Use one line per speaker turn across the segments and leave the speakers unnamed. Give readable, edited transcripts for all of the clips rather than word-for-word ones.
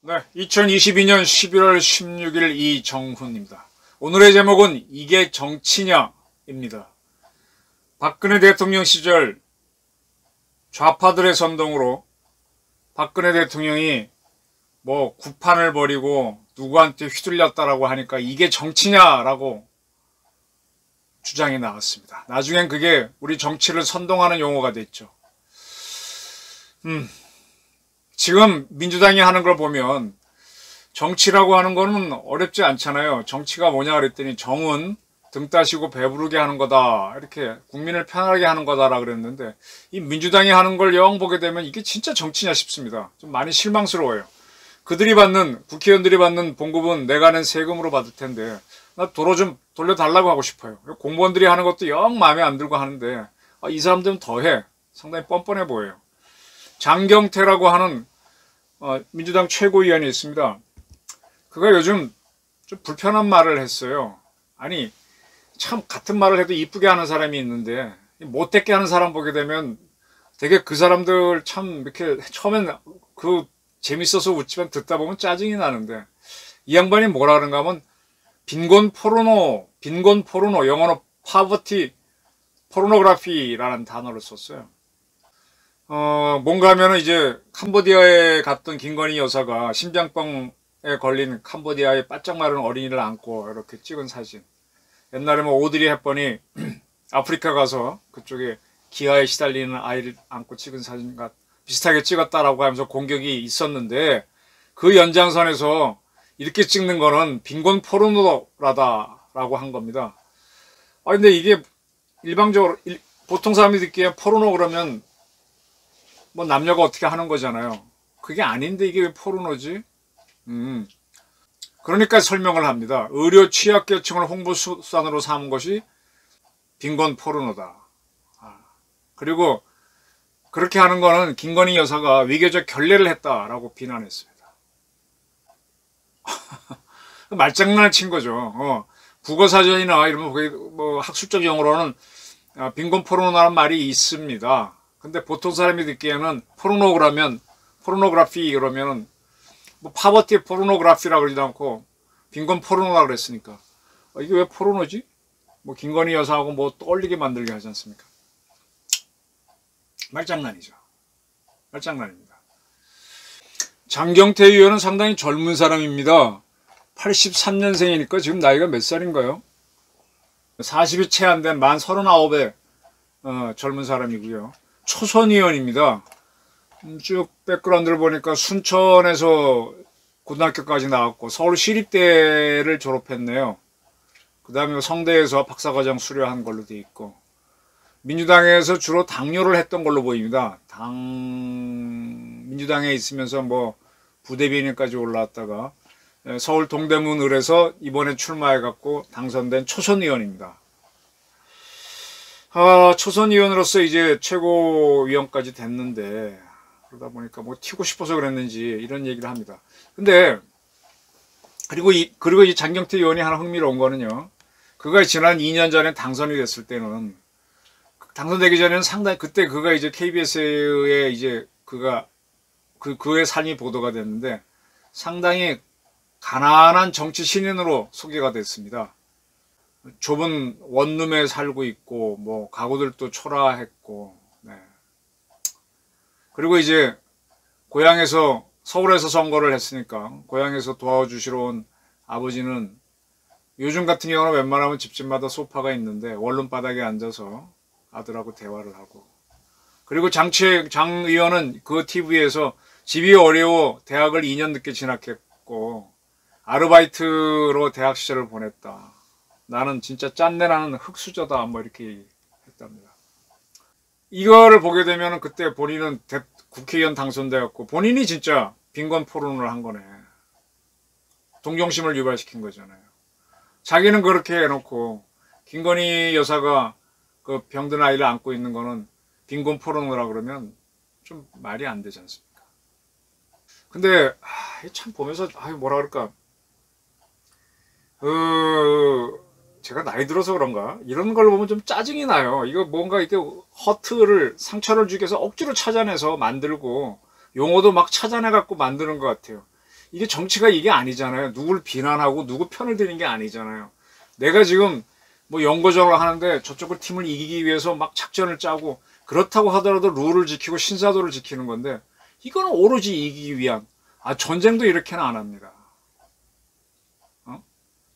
네, 2022년 11월 16일 이정훈입니다. 오늘의 제목은 이게 정치냐입니다. 박근혜 대통령 시절 좌파들의 선동으로 박근혜 대통령이 뭐 구판을 벌이고 누구한테 휘둘렸다라고 하니까 이게 정치냐라고 주장이 나왔습니다. 나중엔 그게 우리 정치를 선동하는 용어가 됐죠. 지금 민주당이 하는 걸 보면 정치라고 하는 거는 어렵지 않잖아요. 정치가 뭐냐 그랬더니 정은 등 따시고 배부르게 하는 거다. 이렇게 국민을 편하게 하는 거다라 그랬는데 이 민주당이 하는 걸 영 보게 되면 이게 진짜 정치냐 싶습니다. 좀 많이 실망스러워요. 국회의원들이 받는 봉급은 내가 낸 세금으로 받을 텐데 나 도로 좀 돌려달라고 하고 싶어요. 공무원들이 하는 것도 영 마음에 안 들고 하는데 이 사람들은 더해. 상당히 뻔뻔해 보여요. 장경태라고 하는 민주당 최고위원이 있습니다. 그가 요즘 좀 불편한 말을 했어요. 아니 참 같은 말을 해도 이쁘게 하는 사람이 있는데 못되게 하는 사람 보게 되면 되게 그 사람들 참 이렇게 처음엔 그 재밌어서 웃지만 듣다 보면 짜증이 나는데 이 양반이 뭐라 그런가 하면 빈곤 포르노, 영어로 파버티 포르노그래피라는 단어를 썼어요. 뭔가 하면은 이제 캄보디아에 갔던 김건희 여사가 심장병에 걸린 캄보디아에 바짝 마른 어린이를 안고 이렇게 찍은 사진. 옛날에 뭐 오드리 헵번이 아프리카 가서 그쪽에 기아에 시달리는 아이를 안고 찍은 사진과 비슷하게 찍었다라고 하면서 공격이 있었는데 그 연장선에서 이렇게 찍는 거는 빈곤 포르노라다라고 한 겁니다. 근데 이게 일방적으로 보통 사람이 듣기에 포르노 그러면 뭐 남녀가 어떻게 하는 거잖아요. 그게 아닌데 이게 왜 포르노지? 그러니까 설명을 합니다. 의료 취약계층을 홍보수단으로 삼은 것이 빈곤 포르노다. 그리고 그렇게 하는 거는 김건희 여사가 위계적 결례를 했다라고 비난했습니다. 말장난을 친 거죠. 국어사전이나 이러면 거기 뭐 학술적 용어로는 빈곤 포르노라는 말이 있습니다. 근데 보통 사람이 듣기에는 포르노그래피 그러면은 뭐 파버티 포르노그래피라고 그러지 않고 빈곤 포르노라 그랬으니까 이게 왜 포르노지? 뭐 김건희 여사하고 뭐 떠올리게 만들게 하지 않습니까? 말장난이죠. 말장난입니다. 장경태 의원은 상당히 젊은 사람입니다. 83년생이니까 지금 나이가 몇 살인가요? 40이 채 안 된 만 39의 젊은 사람이고요. 초선 의원입니다. 쭉 백그라운드를 보니까 순천에서 고등학교까지 나왔고 서울 시립대를 졸업했네요. 그 다음에 성대에서 박사과정 수료한 걸로 돼 있고 민주당에서 주로 당뇨를 했던 걸로 보입니다. 민주당에 있으면서 뭐 부대변인까지 올라왔다가 서울 동대문을에서 이번에 출마해갖고 당선된 초선 의원입니다. 초선 의원으로서 이제 최고위원까지 됐는데 그러다 보니까 뭐 튀고 싶어서 그랬는지 이런 얘기를 합니다. 근데 그리고 이 장경태 의원이 하나 흥미로운 거는요. 그가 지난 2년 전에 당선이 됐을 때는 당선되기 전에는 상당히 그때 그가 이제 KBS에 이제 그의 삶이 보도가 됐는데 상당히 가난한 정치 신인으로 소개가 됐습니다. 좁은 원룸에 살고 있고 뭐 가구들도 초라했고 그리고 이제 고향에서 서울에서 선거를 했으니까 고향에서 도와주시러 온 아버지는 요즘 같은 경우는 웬만하면 집집마다 소파가 있는데 원룸 바닥에 앉아서 아들하고 대화를 하고 그리고 장 의원은 그 TV에서 집이 어려워 대학을 2년 늦게 진학했고 아르바이트로 대학 시절을 보냈다. 나는 진짜 짠내나는 흙수저다 뭐 이렇게 했답니다. 이거를 보게 되면 그때 본인은 국회의원 당선되었고 본인이 진짜 빈곤 포르노를 한 거네. 동정심을 유발시킨 거잖아요. 자기는 그렇게 해놓고 김건희 여사가 그 병든 아이를 안고 있는 거는 빈곤 포르노라 그러면 좀 말이 안 되지 않습니까? 근데 참 보면서 뭐라 그럴까 제가 나이 들어서 그런가? 이런 걸 보면 좀 짜증이 나요. 이거 뭔가 이렇게 허트를, 상처를 주기 위해서 억지로 찾아내서 만들고, 용어도 막 찾아내갖고 만드는 것 같아요. 이게 정치가 이게 아니잖아요. 누구를 비난하고 누구 편을 드는 게 아니잖아요. 내가 지금 뭐 연거정을 하는데 저쪽을 팀을 이기기 위해서 막 작전을 짜고, 그렇다고 하더라도 룰을 지키고 신사도를 지키는 건데, 이거는 오로지 이기기 위한, 전쟁도 이렇게는 안 합니다.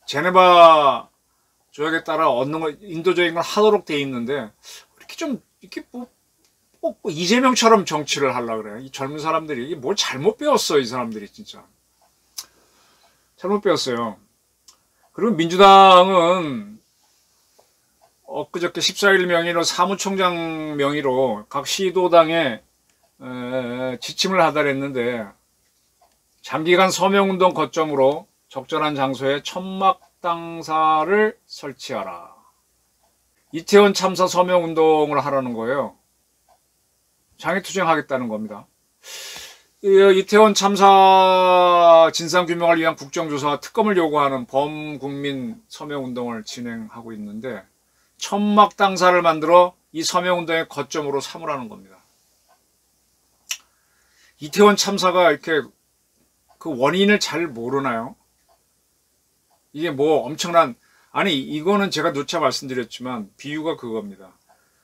제네바 조약에 따라 얻는 거, 인도적인 걸 하도록 돼 있는데, 이렇게 좀, 이렇게 뭐 이재명처럼 정치를 하려고 그래요. 이 젊은 사람들이, 이게 뭘 잘못 배웠어, 이 사람들이 진짜. 잘못 배웠어요. 그리고 민주당은, 엊그저께 14일 명의로 사무총장 명의로 각 시도당에 지침을 하달했는데, 장기간 서명운동 거점으로 적절한 장소에 천막당사를 설치하라. 이태원 참사 서명운동을 하라는 거예요. 장애투쟁하겠다는 겁니다. 이태원 참사 진상규명을 위한 국정조사와 특검을 요구하는 범국민 서명운동을 진행하고 있는데, 천막당사를 만들어 이 서명운동의 거점으로 삼으라는 겁니다. 이태원 참사가 이렇게 그 원인을 잘 모르나요? 이게 뭐 엄청난, 이거는 제가 누차 말씀드렸지만 비유가 그겁니다.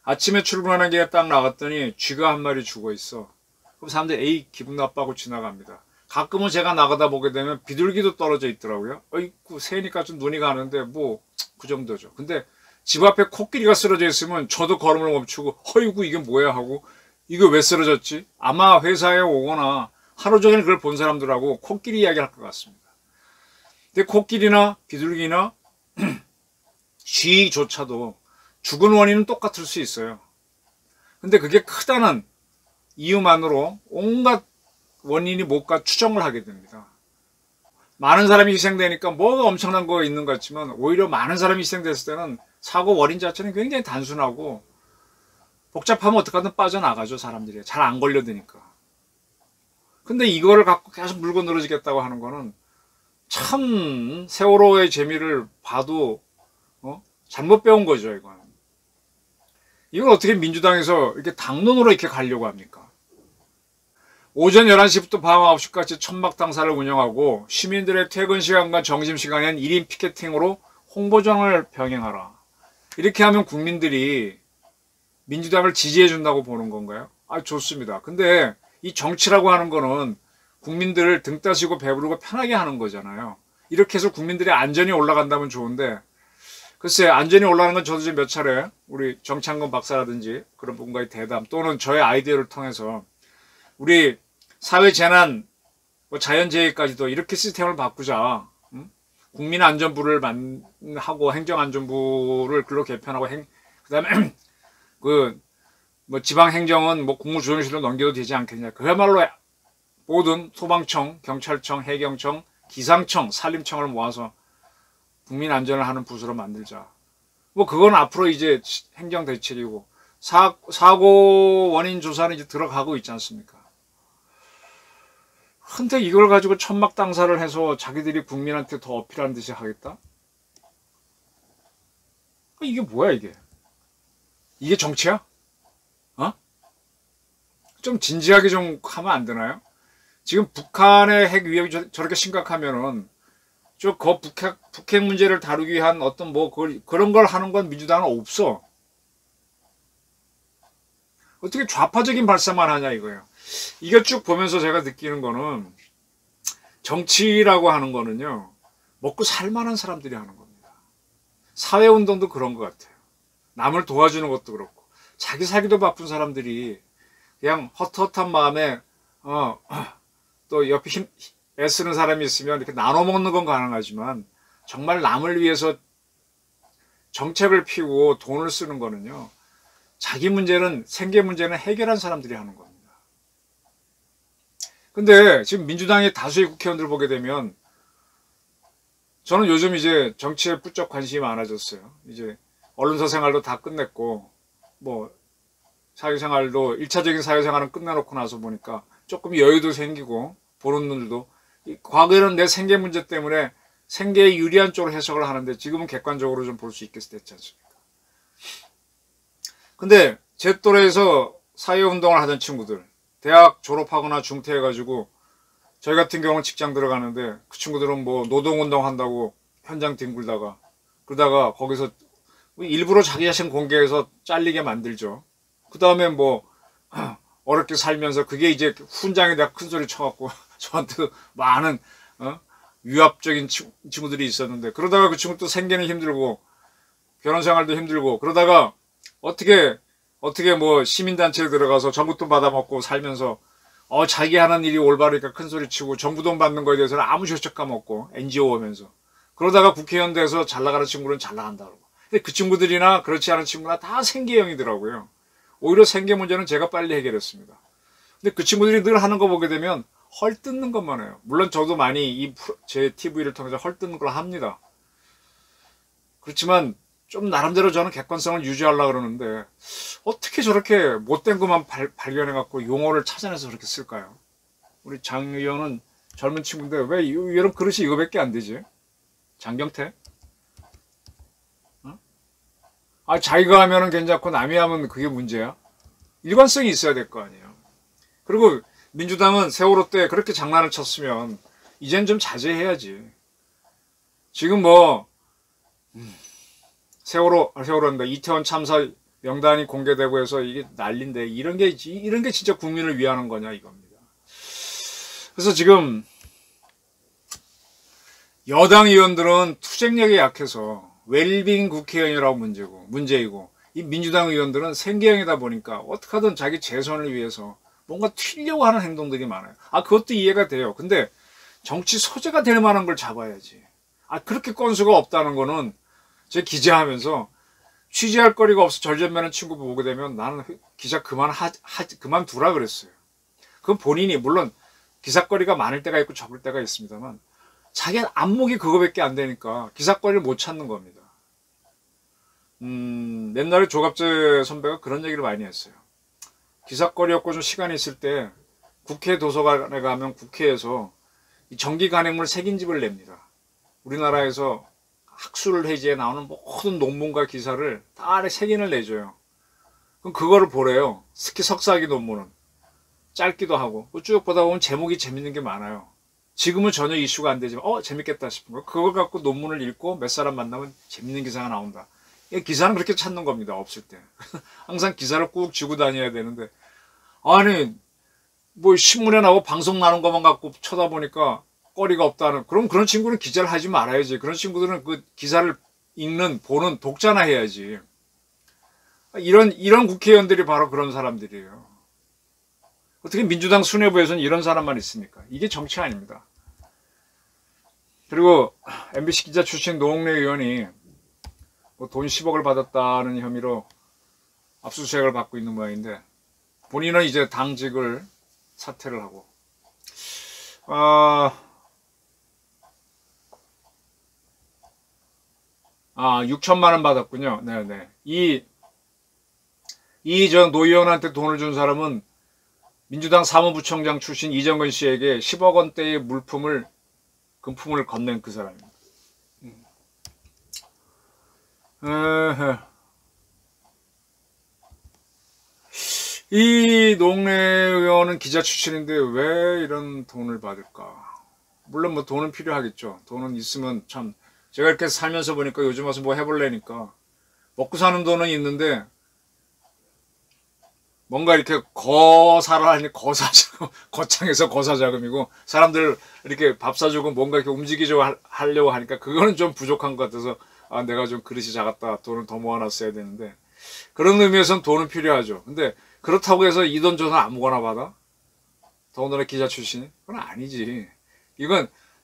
아침에 출근하는 길에 딱 나갔더니 쥐가 한 마리 죽어 있어. 그럼 사람들이 에이 기분 나빠하고 지나갑니다. 가끔은 제가 나가다 보게 되면 비둘기도 떨어져 있더라고요. 어이구 새니까 좀 눈이 가는데 뭐 그 정도죠. 근데 집 앞에 코끼리가 쓰러져 있으면 저도 걸음을 멈추고 어이구 이게 뭐야 하고, 이거 왜 쓰러졌지? 아마 회사에 오거나 하루 종일 그걸 본 사람들하고 코끼리 이야기를 할 것 같습니다. 근데 코끼리나 비둘기나 쥐조차도 죽은 원인은 똑같을 수 있어요. 근데 그게 크다는 이유만으로 온갖 원인이 뭘까 추정을 하게 됩니다. 많은 사람이 희생되니까 뭐가 엄청난 거 있는 것 같지만, 오히려 많은 사람이 희생됐을 때는 사고 원인 자체는 굉장히 단순하고, 복잡하면 어떻게든 빠져나가죠, 사람들이. 잘 안 걸려드니까. 근데 이거를 갖고 계속 물고 늘어지겠다고 하는 거는 참 세월호의 재미를 봐도 잘못 배운 거죠, 이건. 이걸 어떻게 민주당에서 이렇게 당론으로 이렇게 가려고 합니까? 오전 11시부터 밤 9시까지 천막당사를 운영하고 시민들의 퇴근 시간과 점심시간엔 1인 피켓팅으로 홍보전을 병행하라. 이렇게 하면 국민들이 민주당을 지지해 준다고 보는 건가요? 좋습니다. 근데 이 정치라고 하는 거는 국민들을 등 따시고 배부르고 편하게 하는 거잖아요. 이렇게 해서 국민들의 안전이 올라간다면 좋은데, 글쎄 안전이 올라가는 건 저도 지금 몇 차례 우리 정창근 박사라든지 그런 분과의 대담 또는 저의 아이디어를 통해서 우리 사회재난, 자연재해까지도 이렇게 시스템을 바꾸자. 국민안전부를 하고 행정안전부를 글로 개편하고 그 다음에 지방행정은 국무조정실로 넘겨도 되지 않겠냐. 그야말로 모든 소방청, 경찰청, 해경청, 기상청, 산림청을 모아서 국민 안전을 하는 부서로 만들자. 그건 앞으로 이제 행정대책이고, 사고 원인 조사는 이제 들어가고 있지 않습니까? 근데 이걸 가지고 천막당사를 해서 자기들이 국민한테 더 어필하는 듯이 하겠다? 이게 뭐야, 이게? 이게 정치야? 좀 진지하게 좀 하면 안 되나요? 지금 북한의 핵 위협이 저렇게 심각하면은, 북핵 문제를 다루기 위한 어떤 그런 걸 하는 건 민주당은 없어. 어떻게 좌파적인 발상만 하냐 이거예요. 이거 쭉 보면서 제가 느끼는 거는, 정치라고 하는 거는요, 먹고 살만한 사람들이 하는 겁니다. 사회운동도 그런 것 같아요. 남을 도와주는 것도 그렇고, 자기 살기도 바쁜 사람들이 그냥 헛헛한 마음에 또 옆에 애쓰는 사람이 있으면 이렇게 나눠 먹는 건 가능하지만, 정말 남을 위해서 정책을 피우고 돈을 쓰는 거는요, 자기 문제는, 생계 문제는 해결한 사람들이 하는 겁니다. 근데 지금 민주당의 다수의 국회의원들 보게 되면, 저는 요즘 이제 정치에 부쩍 관심이 많아졌어요. 이제 언론사 생활도 다 끝냈고, 사회생활도 1차적인 사회생활은 끝내놓고 나서 보니까 조금 여유도 생기고, 보는 눈들도, 과거에는 내 생계 문제 때문에 생계에 유리한 쪽으로 해석을 하는데 지금은 객관적으로 좀 볼 수 있게 됐지 않습니까? 근데 제 또래에서 사회운동을 하던 친구들, 대학 졸업하거나 중퇴해가지고 저희 같은 경우는 직장 들어가는데 그 친구들은 뭐 노동운동 한다고 현장 뒹굴다가 그러다가 거기서 일부러 자기 자신 공개해서 잘리게 만들죠. 그 다음에 뭐 어렵게 살면서 그게 이제 훈장에다 큰소리 쳐갖고 저한테 많은 위압적인 친구들이 있었는데 그러다가 그 친구 또 생계는 힘들고 결혼생활도 힘들고 그러다가 어떻게 뭐 시민단체에 들어가서 정부돈 받아먹고 살면서 자기 하는 일이 올바르니까 큰소리치고 정부돈 받는 거에 대해서는 아무 죄책감 없고 NGO 하면서 그러다가 국회의원 돼서 잘 나가는 친구는 잘 나간다 그러고 근데 그 친구들이나 그렇지 않은 친구나 다 생계형이더라고요. 오히려 생계 문제는 제가 빨리 해결했습니다. 근데 그 친구들이 늘 하는 거 보게 되면 헐뜯는 것만 해요. 물론 저도 많이 제 TV를 통해서 헐뜯는 걸 합니다. 그렇지만 좀 나름대로 저는 객관성을 유지하려고 그러는데 어떻게 저렇게 못된 것만 발견해갖고 용어를 찾아내서 그렇게 쓸까요? 우리 장 의원은 젊은 친구인데 왜 이런 그릇이 이거밖에 안 되지? 장경태? 자기가 하면은 괜찮고 남이 하면 그게 문제야? 일관성이 있어야 될 거 아니에요. 그리고 민주당은 세월호 때 그렇게 장난을 쳤으면 이젠 좀 자제해야지. 지금 뭐 세월호입니다. 이태원 참사 명단이 공개되고 해서 이게 난리인데 이런 게 진짜 국민을 위하는 거냐 이겁니다. 그래서 지금 여당 의원들은 투쟁력이 약해서 웰빙 국회의원이라고 문제이고 이 민주당 의원들은 생계형이다 보니까 어떻게 하든 자기 재선을 위해서 뭔가 튀려고 하는 행동들이 많아요. 그것도 이해가 돼요. 근데 정치 소재가 될 만한 걸 잡아야지. 그렇게 건수가 없다는 거는 제 기자하면서 취재할 거리가 없어 절전매는 친구 보게 되면 나는 기자 그만두라 그랬어요. 그건 본인이 물론 기사거리가 많을 때가 있고 적을 때가 있습니다만 자기 안목이 그거밖에 안 되니까 기사거리를 못 찾는 겁니다. 옛날에 조갑재 선배가 그런 얘기를 많이 했어요. 기사거리 없고 좀 시간이 있을 때 국회 도서관에 가면 국회에서 이 정기 간행물 색인집을 냅니다. 우리나라에서 학술 회지에 나오는 모든 논문과 기사를 다 색인을 내줘요. 그럼 그거를 보래요. 특히 석사학위 논문은. 짧기도 하고 쭉 보다 보면 제목이 재밌는 게 많아요. 지금은 전혀 이슈가 안 되지만 재밌겠다 싶은 거 그걸 갖고 논문을 읽고 몇 사람 만나면 재밌는 기사가 나온다. 기사는 그렇게 찾는 겁니다. 없을 때. 항상 기사를 꾹 쥐고 다녀야 되는데 아니 뭐 신문에 나오고 방송 나오는 것만 갖고 쳐다보니까 거리가 없다는 그런 친구는 기자를 하지 말아야지. 그런 친구들은 그 기사를 보는 독자나 해야지. 이런 국회의원들이 바로 그런 사람들이에요. 어떻게 민주당 수뇌부에서는 이런 사람만 있습니까? 이게 정치 아닙니다. 그리고 MBC 기자 출신 노웅래 의원이 돈 10억을 받았다는 혐의로 압수수색을 받고 있는 모양인데 본인은 이제 당직을 사퇴를 하고 6천만 원 받았군요. 네네. 저 노 의원한테 돈을 준 사람은 민주당 사무부총장 출신 이정근 씨에게 10억 원대의 금품을 건넨 그 사람입니다. 이 노웅래 의원은 기자 출신인데 왜 이런 돈을 받을까? 물론 뭐 돈은 필요하겠죠. 돈은 있으면 참 제가 이렇게 살면서 보니까 요즘 와서 뭐 해볼래니까 먹고 사는 돈은 있는데 뭔가 이렇게 거창해서 거사자금이고 사람들 이렇게 밥 사주고 뭔가 이렇게 움직이려고 하려고 하니까 그거는 좀 부족한 것 같아서 내가 좀 그릇이 작았다. 돈을 더 모아놨어야 되는데 그런 의미에서는 돈은 필요하죠. 근데 그렇다고 해서 이 돈 줘서 아무거나 받아? 더군다나 기자 출신이? 그건 아니지.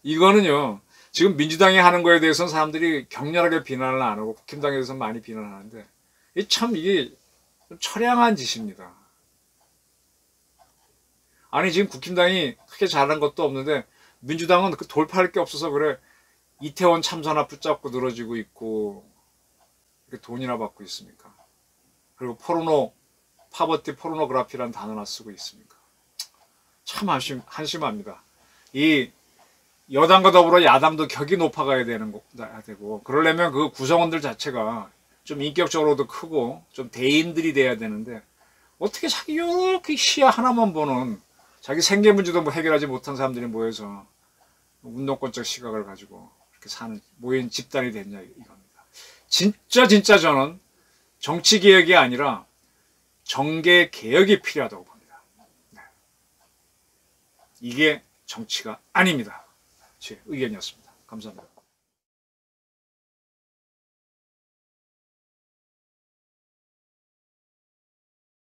이거는요. 지금 민주당이 하는 거에 대해서는 사람들이 격렬하게 비난을 안 하고 국힘당에 대해서는 많이 비난하는데 이게 좀 처량한 짓입니다. 아니 지금 국힘당이 크게 잘한 것도 없는데 민주당은 돌파할 게 없어서 그래. 이태원 참사나 붙잡고 늘어지고 있고 이렇게 돈이나 받고 있습니까? 그리고 파버티 포르노그라피라는 단어나 쓰고 있습니까? 참 한심합니다. 이 여당과 더불어 야당도 격이 높아가야 되고 그러려면 그 구성원들 자체가 좀 인격적으로도 크고 좀 대인들이 돼야 되는데 어떻게 자기 이렇게 시야 하나만 보는 자기 생계 문제도 뭐 해결하지 못한 사람들이 모여서 운동권적 시각을 가지고 이렇게 사는 모인 집단이 됐냐 이겁니다. 진짜 저는 정치 개혁이 아니라 정계 개혁이 필요하다고 봅니다. 네. 이게 정치가 아닙니다. 제 의견이었습니다. 감사합니다.